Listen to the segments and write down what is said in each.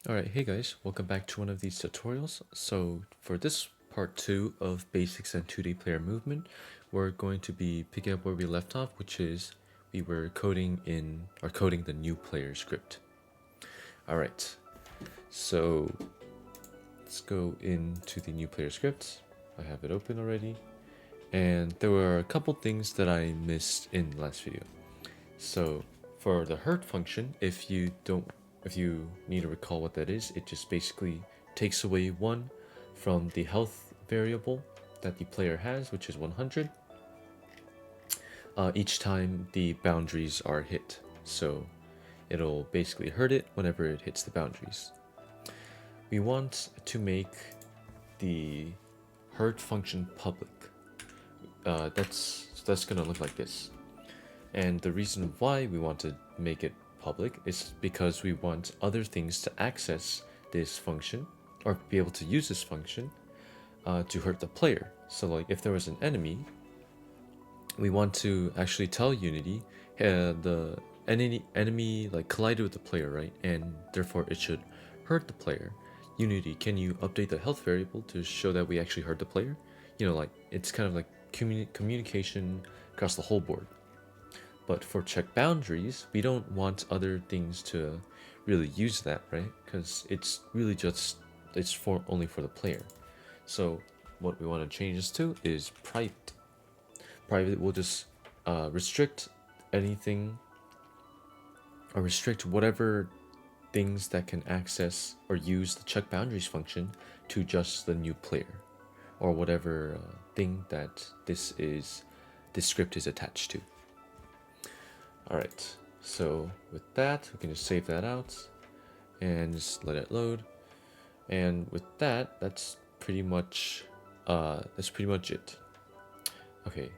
Alright, hey guys, welcome back to one of these tutorials. So for this part 2 of basics and 2D player movement, we're going to be picking up where we left off, which is we were coding the new player script. Alright, so let's go into the new player script. I have it open already. And there were a couple things that I missed in the last video. So for the hurt function, if you need to recall what that is, it just basically takes away 1 from the health variable that the player has, which is 100, each time the boundaries are hit. So it'll basically hurt it whenever it hits the boundaries. We want to make the hurt function public. That's gonna look like this. And the reason why we want to make it public is because we want other things to access this function or be able to use this function to hurt the player. So like if there was an enemy, we want to actually tell Unity the enemy like collided with the player, right? And therefore it should hurt the player. Unity, can you update the health variable to show that we actually hurt the player? You know, like it's kind of like communication across the whole board. But for check boundaries, we don't want other things to really use that, right? Because it's really just only for the player. So what we want to change this to is private. Private will just restrict anything or restrict whatever things that can access or use the check boundaries function to just the new player or whatever thing that this script is attached to. Alright, so with that, we can just save that out and just let it load. And with that, that's pretty much it. Okay,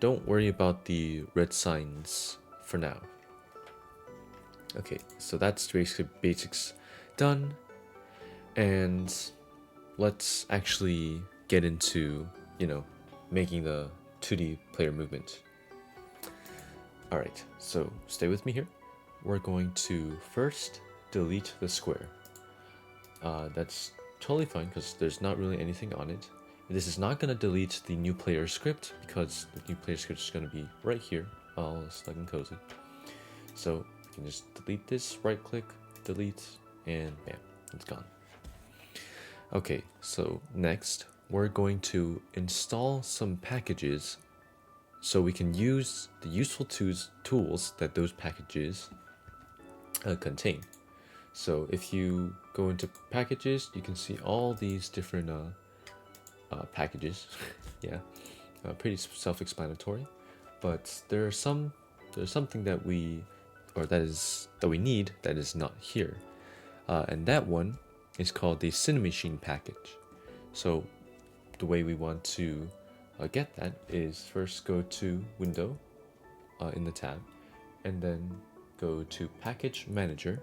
don't worry about the red signs for now. Okay, so that's basically basics done, and let's actually get into, making the 2D player movement. Alright, so stay with me here. We're going to first delete the square. That's totally fine because there's not really anything on it. This is not going to delete the new player script because the new player script is going to be right here, all snug and cozy. So we can just delete this, right click, delete, and bam, it's gone. Okay, so next we're going to install some packages so we can use the useful tools that those packages contain. So if you go into packages, you can see all these different packages. Yeah, pretty self-explanatory. But there's something that we need that is not here, and that one is called the Cinemachine package. So the way we want to get that is first go to Window in the tab, and then go to Package Manager,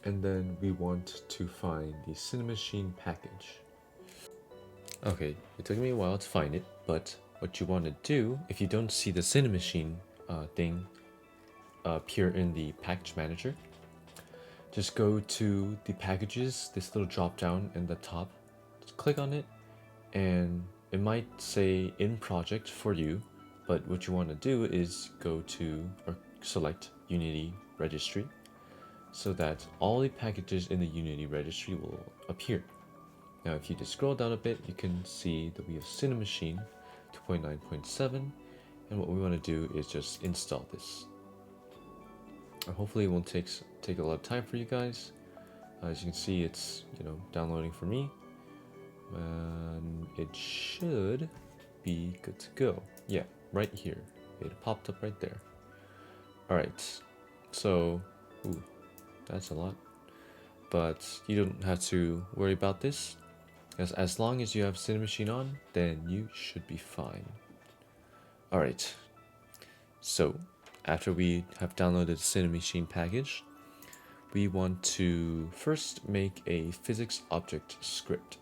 and then we want to find the Cinemachine package. Okay, it took me a while to find it, but what you want to do, if you don't see the Cinemachine thing appear in the Package Manager, just go to the packages, this little drop down in the top, just click on it, and it might say in project for you, but what you want to do is go to or select Unity registry so that all the packages in the Unity registry will appear. Now if you just scroll down a bit, you can see that we have Cinemachine 2.9.7, and what we want to do is just install this. Hopefully it won't take a lot of time for you guys. As you can see, it's downloading for me, and it should be good to go. Yeah, right here. It popped up right there. Alright, so that's a lot, but you don't have to worry about this. As long as you have Cinemachine on, then you should be fine. Alright, so after we have downloaded the Cinemachine package, we want to first make a physics object script.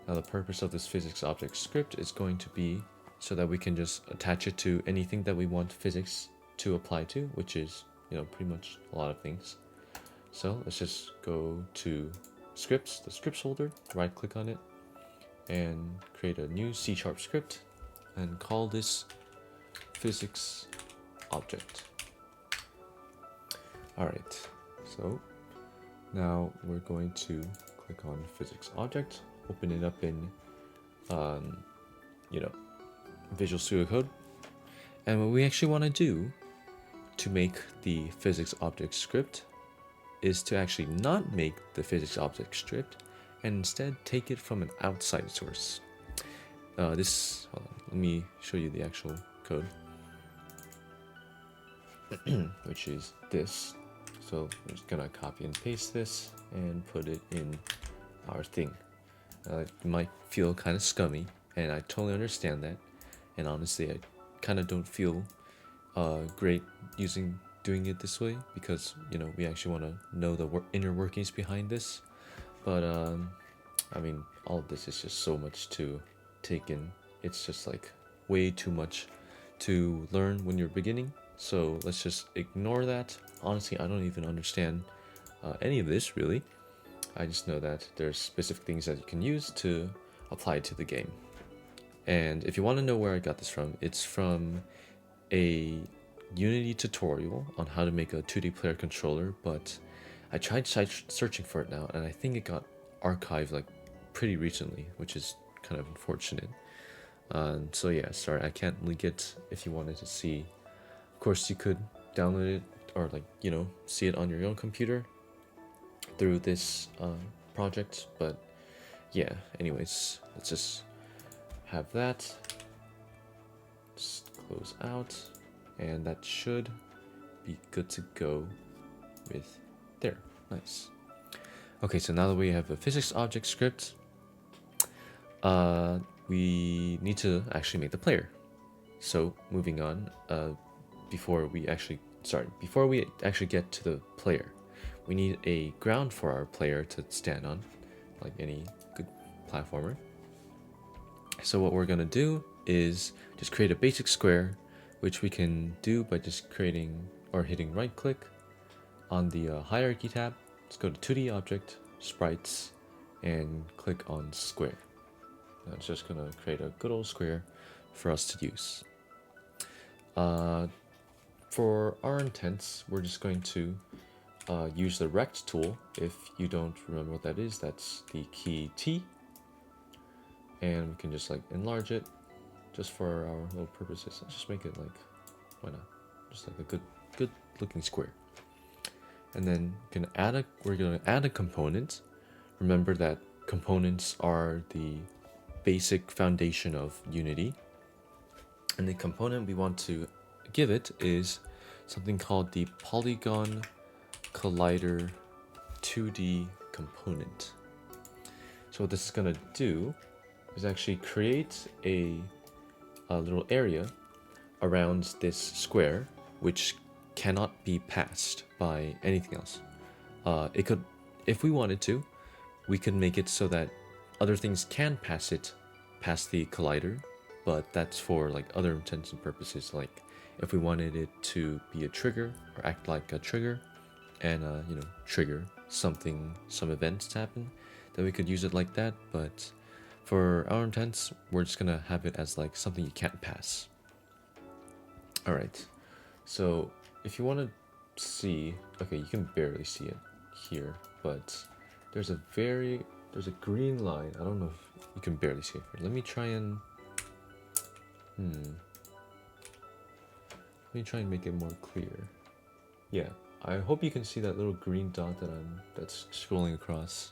Now the purpose of this physics object script is going to be so that we can just attach it to anything that we want physics to apply to, which is, pretty much a lot of things. So let's just go to scripts, the scripts folder, right click on it, and create a new C# script and call this physics object. Alright, so now we're going to click on physics object, open it up in Visual Studio Code. And what we actually want to do to make the physics object script is to actually not make the physics object script and instead take it from an outside source. Hold on, let me show you the actual code, which is this. So we're just gonna copy and paste this and put it in our thing. It might feel kind of scummy, and I totally understand that. And honestly, I kind of don't feel great doing it this way, because we actually want to know the inner workings behind this. But I mean, all of this is just so much to take in. It's just like way too much to learn when you're beginning. So let's just ignore that. Honestly, I don't even understand any of this really. I just know that there's specific things that you can use to apply to the game. And if you want to know where I got this from, it's from a Unity tutorial on how to make a 2D player controller, but I tried searching for it now, and I think it got archived like pretty recently, which is kind of unfortunate. So yeah, sorry, I can't link it if you wanted to see. Of course, you could download it or see it on your own computer through this project, but yeah, anyways, let's just have that. Just close out, and that should be good to go with there. Nice. Okay, so now that we have a physics object script, we need to actually make the player. So moving on, before we actually get to the player, we need a ground for our player to stand on, like any good platformer. So what we're gonna do is just create a basic square, which we can do by just creating or hitting right click on the hierarchy tab. Let's go to 2D object, sprites, and click on square. Now it's just gonna create a good old square for us to use. For our intents, we're just going to use the rect tool. If you don't remember what that is, that's the key T. And we can just enlarge it just for our little purposes. Let's just make it why not? Just like a good looking square. And then we're gonna add a component. Remember that components are the basic foundation of Unity. And the component we want to give it is something called the Polygon Collider 2D component. So what this is gonna do is actually create a little area around this square, which cannot be passed by anything else. It could, if we wanted to, we could make it so that other things can pass the collider, but that's for other intents and purposes. Like if we wanted it to be a trigger or act like a trigger, and trigger some events to happen, then we could use it like that. But for our intents, we're just gonna have it as something you can't pass. All right, so if you want to see, okay, you can barely see it here, but there's a green line. I don't know if you can barely see it here. Let me try and make it more clear. Yeah, I hope you can see that little green dot that's scrolling across.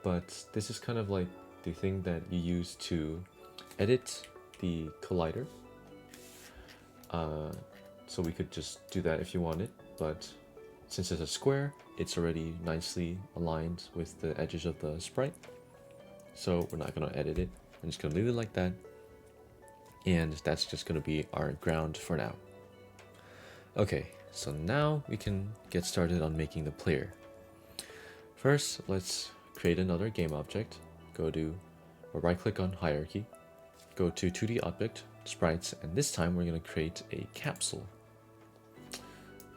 But this is kind of like the thing that you use to edit the collider. So we could just do that if you wanted, but since it's a square, it's already nicely aligned with the edges of the sprite. So we're not gonna edit it. I'm just gonna leave it like that. And that's just gonna be our ground for now. Okay, so now we can get started on making the player. First, let's create another game object. Right click on hierarchy, go to 2D object, sprites, and this time we're going to create a capsule.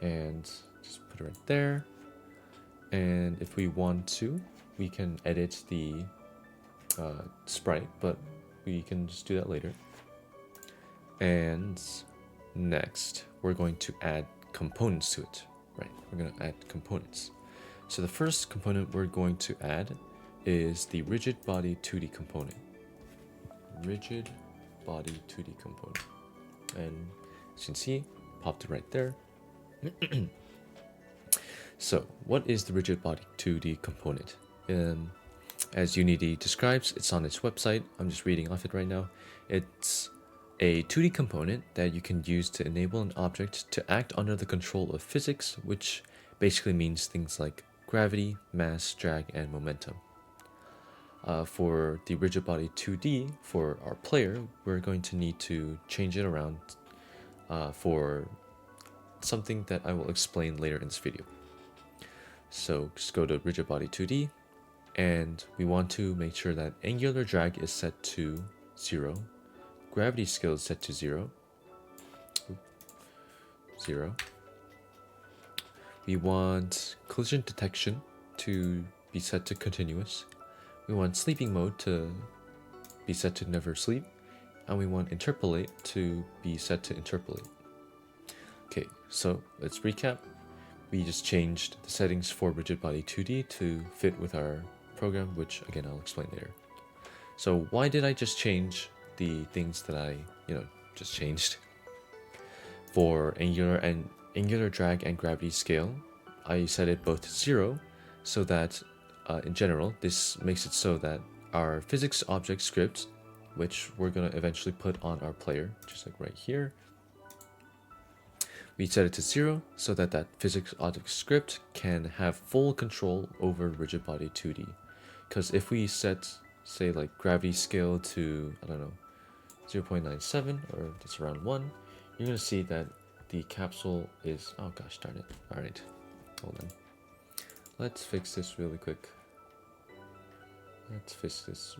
And just put it right there. And if we want to, we can edit the sprite, but we can just do that later. And next, we're going to add components to it, right? We're going to add components. So the first component we're going to add is the rigid body 2D component. Rigid body 2D component. And as you can see, popped it right there. So what is the rigid body 2D component? As Unity describes, it's on its website. I'm just reading off it right now. It's a 2D component that you can use to enable an object to act under the control of physics, which basically means things like gravity, mass, drag, and momentum. For the rigid body 2D, for our player, we're going to need to change it around for something that I will explain later in this video. So just go to rigid body 2D, and we want to make sure that angular drag is set to 0, gravity scale is set to 0. We want collision detection to be set to continuous. We want sleeping mode to be set to never sleep, and we want interpolate to be set to interpolate. Okay, so let's recap. We just changed the settings for rigid body 2D to fit with our program, which again I'll explain later. So why did I just change the things that I just changed? For angular drag and gravity scale, I set it both to 0, so that in general this makes it so that our physics object script, which we're going to eventually put on our player, just like right here, we set it to 0 so that that physics object script can have full control over rigid body 2D. Because if we set, say, like gravity scale to, I don't know, 0.97 or just around 1, you're going to see that the capsule is, oh gosh darn it. Alright, hold on. Let's fix this really quick. Just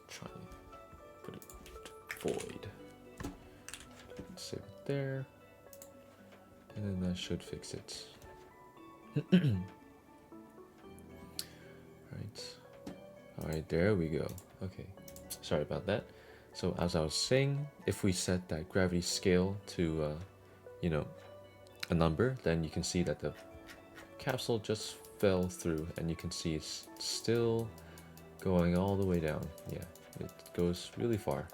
try and put it void. Save it there, and then that should fix it. Alright, there we go. Okay, sorry about that. So as I was saying, if we set that gravity scale to a number, then you can see that the capsule just fell through, and you can see it's still going all the way down. Yeah, it goes really far.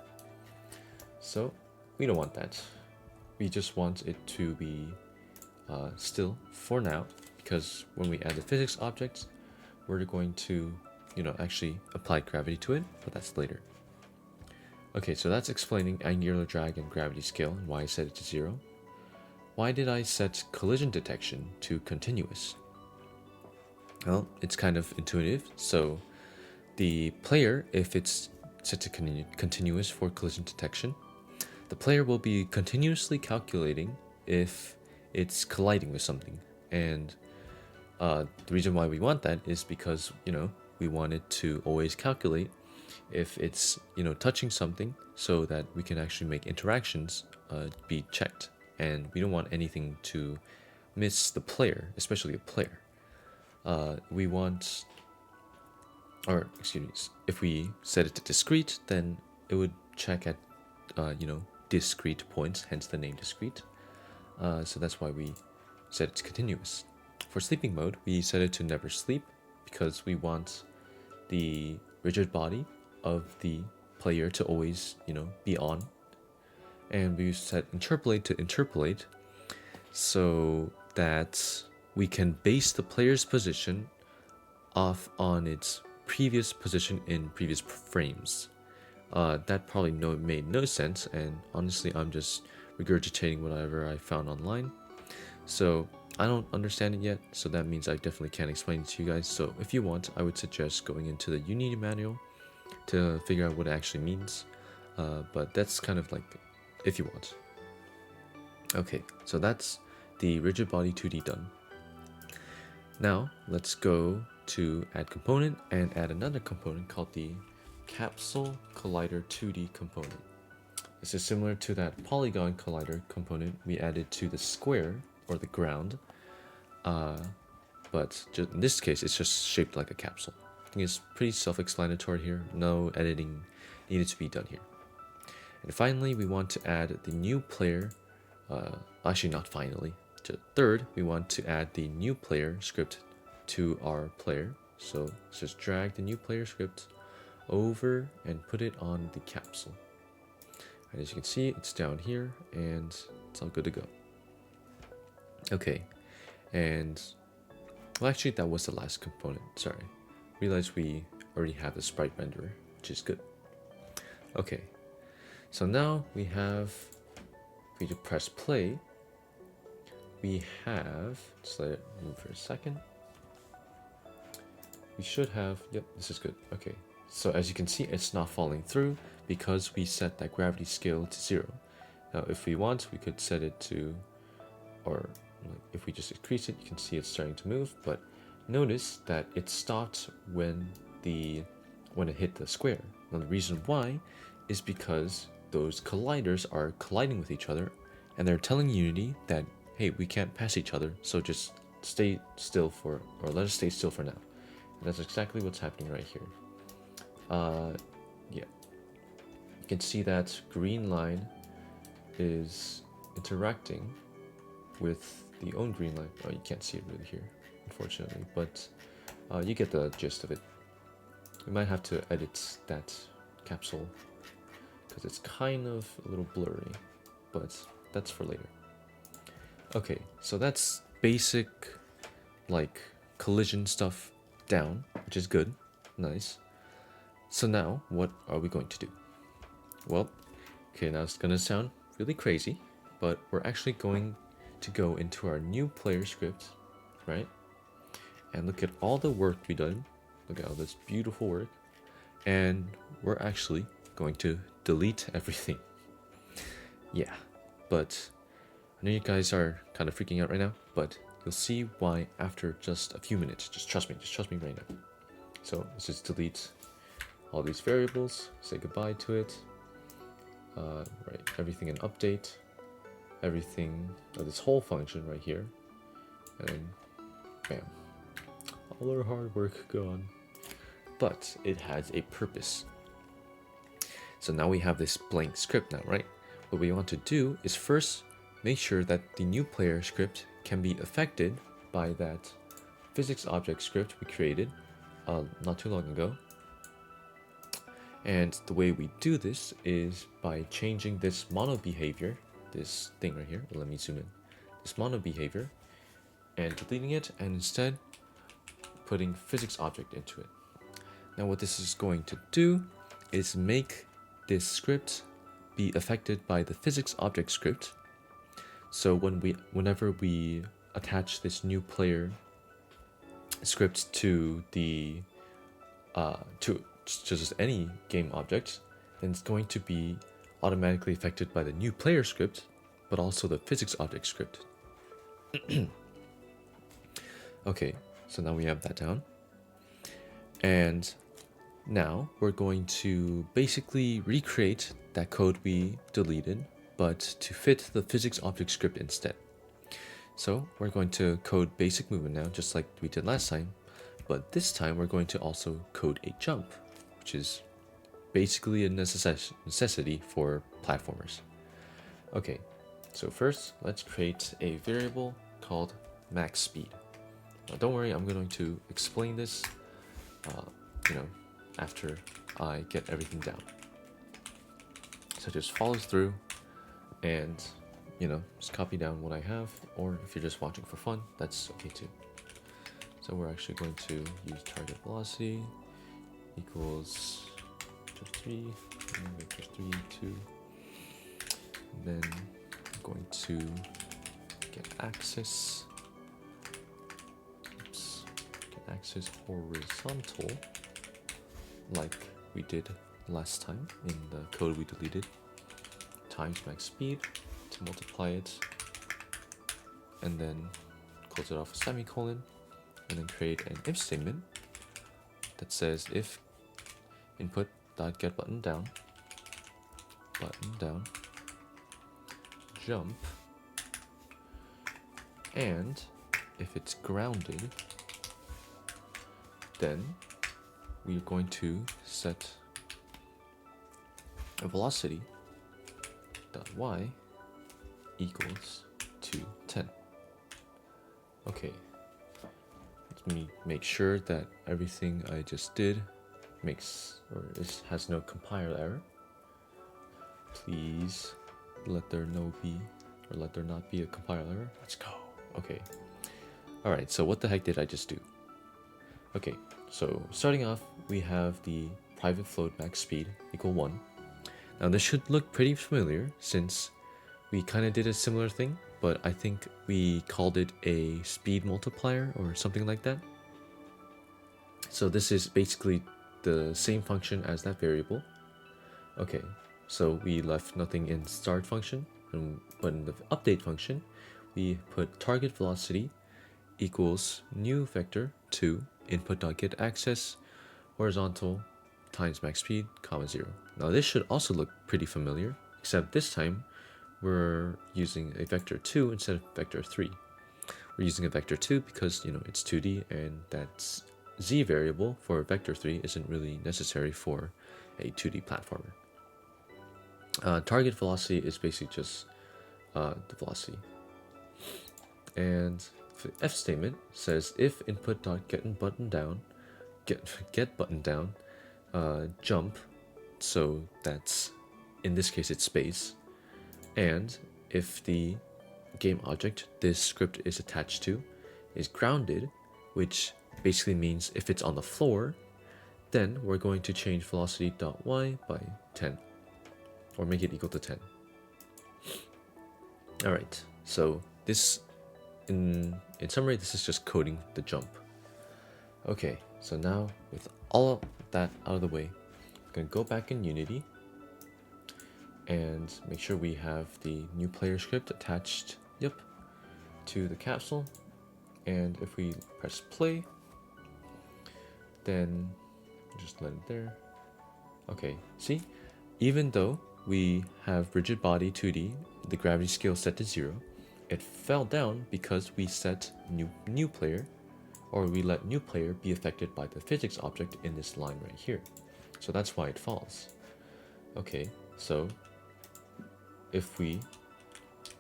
So we don't want that. We just want it to be still for now, because when we add the physics object, we're going to actually apply gravity to it, but that's later. Okay, so that's explaining angular drag and gravity scale and why I set it to 0. Why did I set collision detection to continuous? Well, it's kind of intuitive. So the player, if it's set to continuous for collision detection, the player will be continuously calculating if it's colliding with something. And the reason why we want that is because, we want it to always calculate if it's, touching something, so that we can actually make interactions be checked. And we don't want anything to miss the player, especially a player. We want, or excuse me, if we set it to discrete, then it would check at, discrete points, hence the name discrete. So that's why we set it to continuous. For sleeping mode, we set it to never sleep, because we want the rigid body of the player to always, be on. And we set interpolate to interpolate, so that we can base the player's position off on its previous position in previous frames. That probably made no sense, and honestly I'm just regurgitating whatever I found online. So I don't understand it yet, so that means I definitely can't explain it to you guys. So if you want, I would suggest going into the Unity manual to figure out what it actually means. But that's kind of like if you want. Okay, so that's the rigid body 2D done. Now let's go to add component and add another component called the capsule collider 2D component. This is similar to that polygon collider component we added to the square or the ground. But in this case, it's just shaped like a capsule. I think it's pretty self-explanatory here. No editing needed to be done here. And finally, we want to add the new player. Actually, not finally. Third, we want to add the new player script to our player. So let's just drag the new player script over and put it on the capsule. And as you can see, it's down here and it's all good to go. Okay, and well, actually, that was the last component. Sorry, realized we already have the sprite renderer, which is good. Okay, so now we have. If we just press play, we have. Just let it move for a second. We should have. Yep, this is good. Okay, so as you can see, it's not falling through because we set that gravity scale to 0. Now, if we want, we could set it to, or if we just increase it, you can see it's starting to move. But notice that it stopped when it hit the square. Now, the reason why is because those colliders are colliding with each other, and they're telling Unity that, hey, we can't pass each other, so just stay still for, or let us stay still for now. And that's exactly what's happening right here. Yeah. You can see that green line is interacting with the own green line. Oh, you can't see it really here, unfortunately, but you get the gist of it. We might have to edit that capsule because it's kind of a little blurry, but that's for later. Okay, so that's basic, like, collision stuff down, which is good, nice. So now, what are we going to do? Well, okay, now it's gonna sound really crazy, but we're actually going to go into our new player script, right? And look at all the work we've done. Look at all this beautiful work. And we're actually going to delete everything. Yeah, but I know you guys are kind of freaking out right now, but you'll see why after just a few minutes. Just trust me right now. So let's just delete all these variables, say goodbye to it. Right, everything in update, everything, this whole function right here, and then bam, all our hard work gone. But it has a purpose. So now we have this blank script now, right? What we want to do is first make sure that the new player script can be affected by that physics object script we created not too long ago. And the way we do this is by changing this mono behavior, this thing right here. Let me zoom in. This mono behavior, and deleting it, and instead putting physics object into it. Now what this is going to do is make this script be affected by the physics object script. So whenever we attach this new player script to the to just any game object, then it's going to be automatically affected by the new player script, but also the physics object script. Okay, so now we have that down. And now we're going to basically recreate that code we deleted, but to fit the physics object script instead. So we're going to code basic movement now, just like we did last time, but this time we're going to also code a jump, which is basically a necessity for platformers. Okay, so first let's create a variable called max speed. Now don't worry, I'm going to explain this, after I get everything down. So just follows through and, just copy down what I have, or if you're just watching for fun, that's okay too. So we're actually going to use target velocity equals 3, vector 3, 2. And then I'm going to get axis. Get axis horizontal, like we did last time in the code we deleted, times max speed to multiply it, and then close it off with semicolon, and then create an if statement that says if input dot get button down jump And if it's grounded, then we're going to set a velocity dot y equals to 10. Okay, let me make sure that everything I just did has no compiler error. Please let there not be a compiler error. Let's go. Okay. Alright, so what the heck did I just do? Okay, so starting off, we have the private float max speed equal 1. Now this should look pretty familiar since we kind of did a similar thing, but I think we called it a speed multiplier or something like that. So this is basically the same function as that variable. Okay, so we left nothing in start function, but in the update function, we put target velocity equals new vector 2 input.getAccess horizontal times max speed, comma 0. Now this should also look pretty familiar, except this time we're using a vector 2 instead of vector 3. We're using a vector 2 because, it's 2D, and that z variable for vector 3 isn't really necessary for a 2D platformer. Target velocity is basically just the velocity. And the F statement says if input.getButtonDown jump, so that's, in this case, it's space, and if the game object this script is attached to is grounded, which basically means if it's on the floor, then we're going to change velocity.y by 10, or make it equal to 10. Alright, so this, in summary, this is just coding the jump. Okay, so now with all of that out of the way, I'm going to go back in Unity and make sure we have the new player script attached, to the capsule. And if we press play, then just let it there. Okay, see, even though we have rigid body 2D, the gravity scale set to 0, it fell down because we set new player, or we let new player be affected by the physics object in this line right here. So that's why it falls. Okay, so if we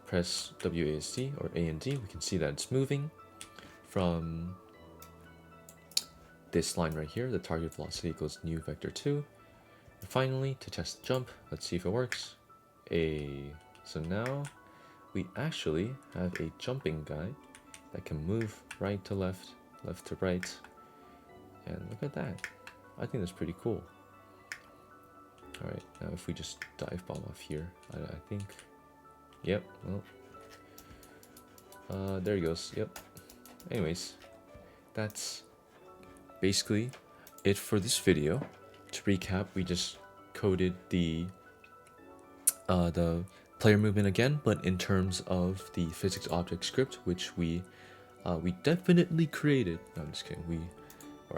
press WASD or A and D, we can see that it's moving from this line right here, the target velocity equals new vector 2. And finally, to test the jump, let's see if it works. So now we actually have a jumping guy that can move right to left, left to right, and look at that. I think that's pretty cool. Alright, now if we just dive bomb off here, I think, yep, well, there he goes, yep. Anyways, that's basically it for this video. To recap, we just coded the player movement again, but in terms of the physics object script, which we definitely created. No, I'm just kidding.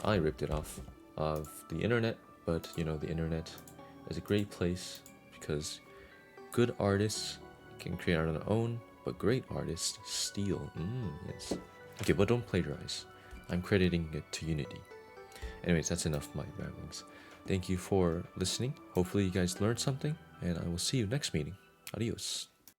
I ripped it off of the internet, but the internet is a great place because good artists can create on their own, but great artists steal. Yes. Okay, but don't plagiarize. I'm crediting it to Unity. Anyways, that's enough of my ramblings. Thank you for listening. Hopefully you guys learned something, and I will see you next meeting. Adios.